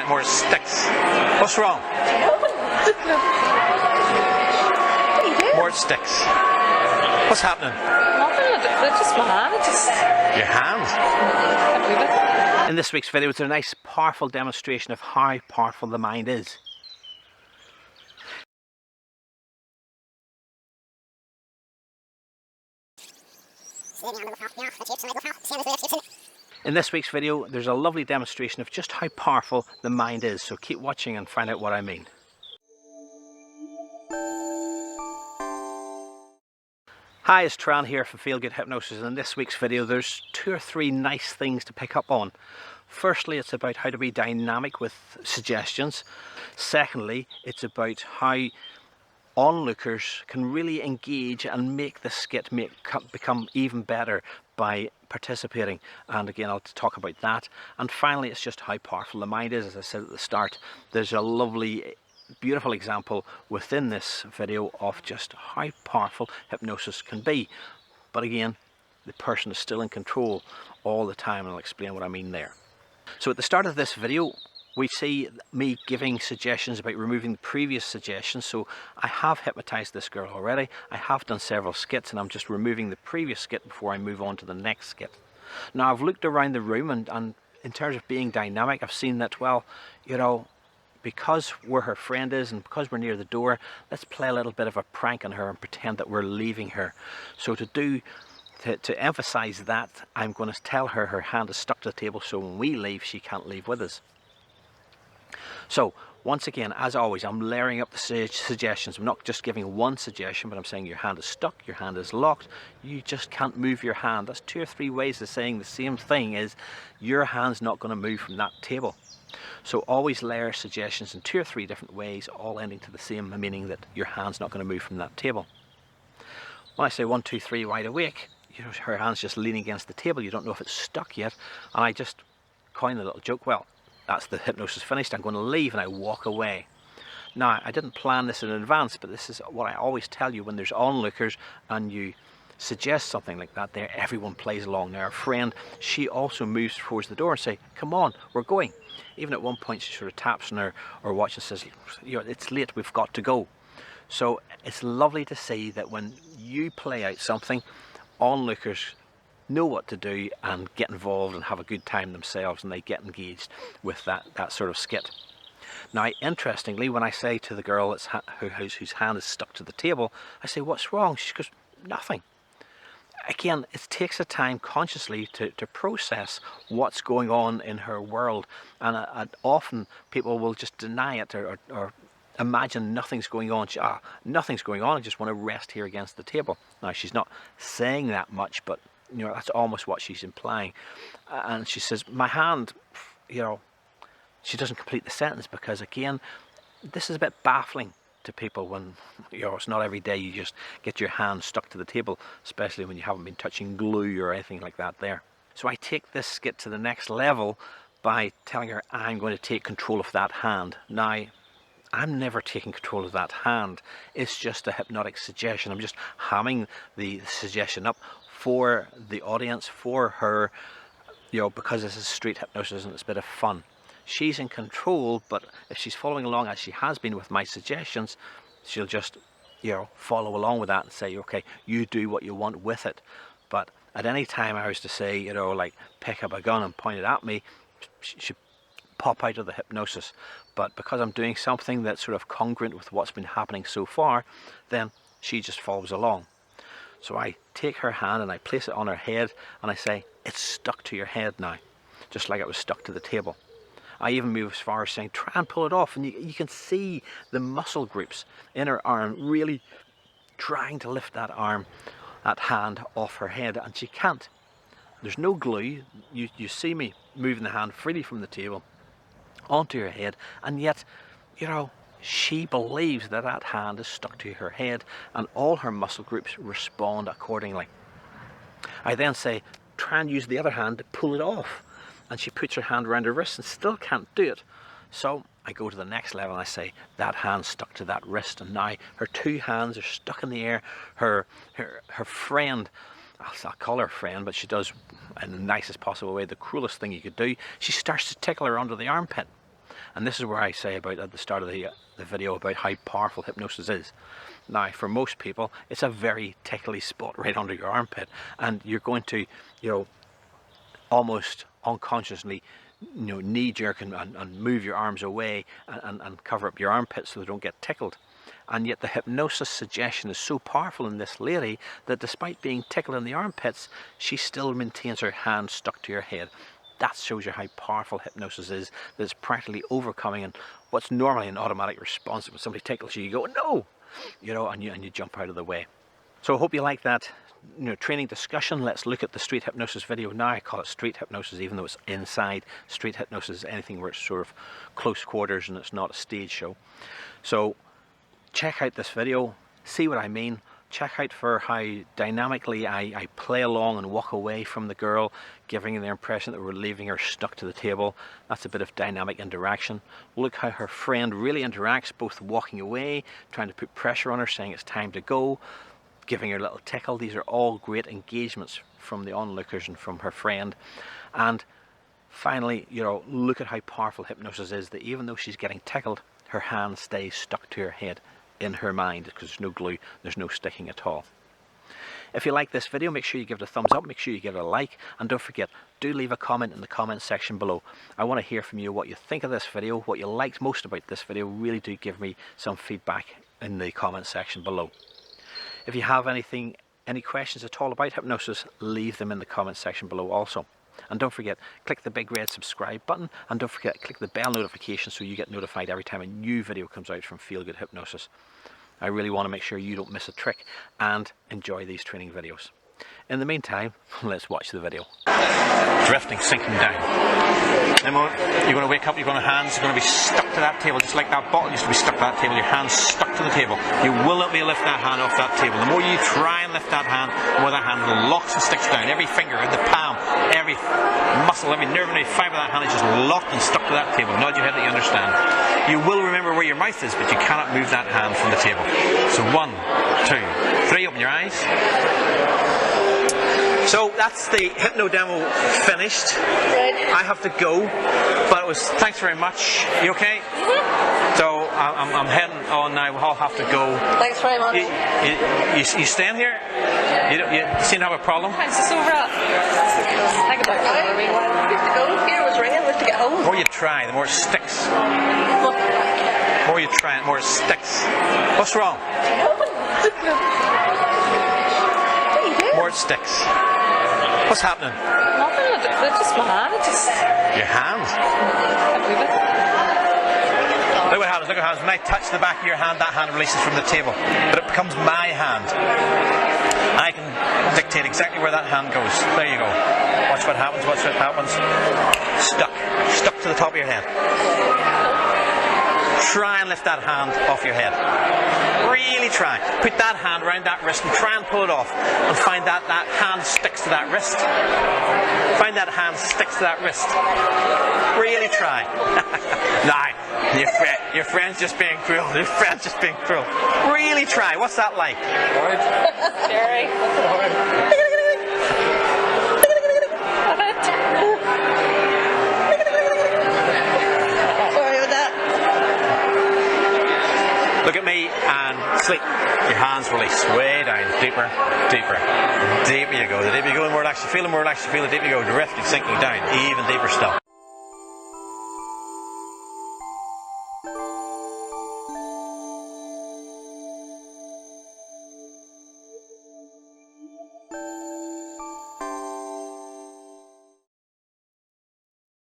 get more sticks. What's wrong? What are you doing? More sticks. What's happening? Nothing. It's just my hand. It's just... Your hand? Can't move it. In this week's video, it's a nice, powerful demonstration of how powerful the mind is. In this week's video, there's a lovely demonstration of just how powerful the mind is, so keep watching and find out what I mean. Hi, it's Turan here for Feel Good Hypnosis, and in this week's video there's 2 or 3 nice things to pick up on. Firstly, it's about how to be dynamic with suggestions. Secondly, it's about how onlookers can really engage and make the skit become even better by participating, and again I'll talk about that. And finally, it's just how powerful the mind is. As I said at the start, there's a lovely, beautiful example within this video of just how powerful hypnosis can be, but again the person is still in control all the time, and I'll explain what I mean there. So at the start of this video we see me giving suggestions about removing the previous suggestions. So I have hypnotized this girl already, I have done several skits, and I'm just removing the previous skit before I move on to the next skit. Now I've looked around the room, and in terms of being dynamic, I've seen that, well, you know, because where her friend is and because we're near the door, let's play a little bit of a prank on her and pretend that we're leaving her. So to emphasize that, I'm going to tell her her hand is stuck to the table, so when we leave she can't leave with us. So once again, as always, I'm layering up the suggestions. I'm not just giving one suggestion, but I'm saying your hand is stuck, your hand is locked, you just can't move your hand. That's 2 or 3 ways of saying the same thing, is your hand's not going to move from that table. So always layer suggestions in 2 or 3 different ways, all ending to the same meaning, that your hand's not going to move from that table. When I say 1, 2, 3, wide awake, you know, her hand's just leaning against the table, you don't know if it's stuck yet, and I just coin a little joke, well, that's the hypnosis finished, I'm going to leave, and I walk away. Now, I didn't plan this in advance, but this is what I always tell you when there's onlookers and you suggest something like that there, everyone plays along. Now, our friend, she also moves towards the door and say, come on, we're going. Even at one point she sort of taps on her watch and says, you know, it's late, we've got to go. So it's lovely to see that when you play out something, onlookers know what to do and get involved and have a good time themselves, and they get engaged with that sort of skit. Now, interestingly, when I say to the girl whose hand is stuck to the table, I say, what's wrong? She goes, nothing. Again, it takes a time consciously to process what's going on in her world, and often people will just deny it or imagine nothing's going on. Nothing's going on, I just want to rest here against the table. Now, she's not saying that much, but you know, that's almost what she's implying. And she says, my hand, you know, she doesn't complete the sentence, because again, this is a bit baffling to people when, you know, it's not every day you just get your hand stuck to the table, especially when you haven't been touching glue or anything like that there. So I take this skit to the next level by telling her I'm going to take control of that hand. Now, I'm never taking control of that hand. It's just a hypnotic suggestion. I'm just hamming the suggestion up for the audience, for her, you know, because this is street hypnosis and it's a bit of fun. She's in control, but if she's following along as she has been with my suggestions, she'll just, you know, follow along with that and say, okay, you do what you want with it. But at any time I was to say, you know, like pick up a gun and point it at me, she should pop out of the hypnosis. But because I'm doing something that's sort of congruent with what's been happening so far, then she just follows along. So I take her hand and I place it on her head, and I say, it's stuck to your head now, just like it was stuck to the table. I even move as far as saying, try and pull it off, and you can see the muscle groups in her arm really trying to lift that hand off her head, and she can't. There's no glue. You see me moving the hand freely from the table onto her head, and yet, you know, she believes that that hand is stuck to her head, and all her muscle groups respond accordingly. I then say, try and use the other hand to pull it off, and she puts her hand around her wrist and still can't do it. So I go to the next level and I say, that hand's stuck to that wrist, and now her 2 hands are stuck in the air. Her friend, I'll call her friend, but she does in the nicest possible way the cruelest thing you could do. She starts to tickle her under the armpit, And this is where I say about at the start of the video about how powerful hypnosis is. Now, for most people, it's a very tickly spot right under your armpit, and you're going to, you know, almost unconsciously, you know, knee-jerk and move your arms away and cover up your armpits so they don't get tickled. And yet the hypnosis suggestion is so powerful in this lady that despite being tickled in the armpits, she still maintains her hand stuck to your head. That shows you how powerful hypnosis is, that it's practically overcoming and what's normally an automatic response. When somebody tickles you, you go, no! You know, and you jump out of the way. So I hope you like that, you know, training discussion. Let's look at the street hypnosis video now. I call it street hypnosis even though it's inside. Street hypnosis is anything where it's sort of close quarters and it's not a stage show. So check out this video, see what I mean. Check out for how dynamically I play along and walk away from the girl, giving her the impression that we're leaving her stuck to the table. That's a bit of dynamic interaction. Look how her friend really interacts, both walking away, trying to put pressure on her, saying it's time to go, giving her a little tickle. These are all great engagements from the onlookers and from her friend. And finally, you know, look at how powerful hypnosis is, that even though she's getting tickled, her hand stays stuck to her head in her mind, because there's no glue, there's no sticking at all. If you like this video, make sure you give it a thumbs up, make sure you give it a like, and don't forget, do leave a comment in the comment section below. I want to hear from you what you think of this video, what you liked most about this video. Really do give me some feedback in the comment section below. If you have any questions at all about hypnosis, leave them in the comment section below also. And don't forget, click the big red subscribe button, and don't forget, click the bell notification so you get notified every time a new video comes out from Feel Good Hypnosis. I really want to make sure you don't miss a trick and enjoy these training videos. In the meantime, let's watch the video. Drifting, sinking down. Then you're going to wake up, your hands are going to be stuck to that table, just like that bottle used to be stuck to that table. Your hands stuck to the table. You will not be able to lift that hand off that table. The more you try and lift that hand, the more that hand locks and sticks down. Every finger, the palm, every muscle, every nerve, every fibre of that hand is just locked and stuck to that table. Nod your head that you understand. You will remember where your mouth is, but you cannot move that hand from the table. So 1, 2, 3, open your eyes. So that's the hypno demo finished. Right. I have to go, but it was, thanks very much. You okay? Mm-hmm. So I'm heading on now. We'll all have to go. Thanks very much. You staying here? You seem to have a problem? Thanks, it's so rough. I could back to the meanwhile. We have to go. Here was ringing. We have to get home. The more you try, the more it sticks. The more you try, the more it sticks. What's wrong? More it sticks. What's happening? Nothing. It's just my hand. It's just... Your hand? Can't believe it. Look what happens, look what happens. When I touch the back of your hand, that hand releases from the table. But it becomes my hand. I can dictate exactly where that hand goes. There you go. Watch what happens, watch what happens. Stuck. Stuck to the top of your head. Try and lift that hand off your head. Really try. Put that hand around that wrist and try and pull it off. And find that hand sticks to that wrist. Find that hand sticks to that wrist. Really try. Nah, your friend's just being cruel. Your friend's just being cruel. Really try. What's that like? Scary. Look at me and sleep. Your hands release way down, deeper, deeper. Deeper you go. The deeper you go, the more relaxed you feel, the more relaxed you feel, the deeper you go, drifting, sinking down, even deeper still.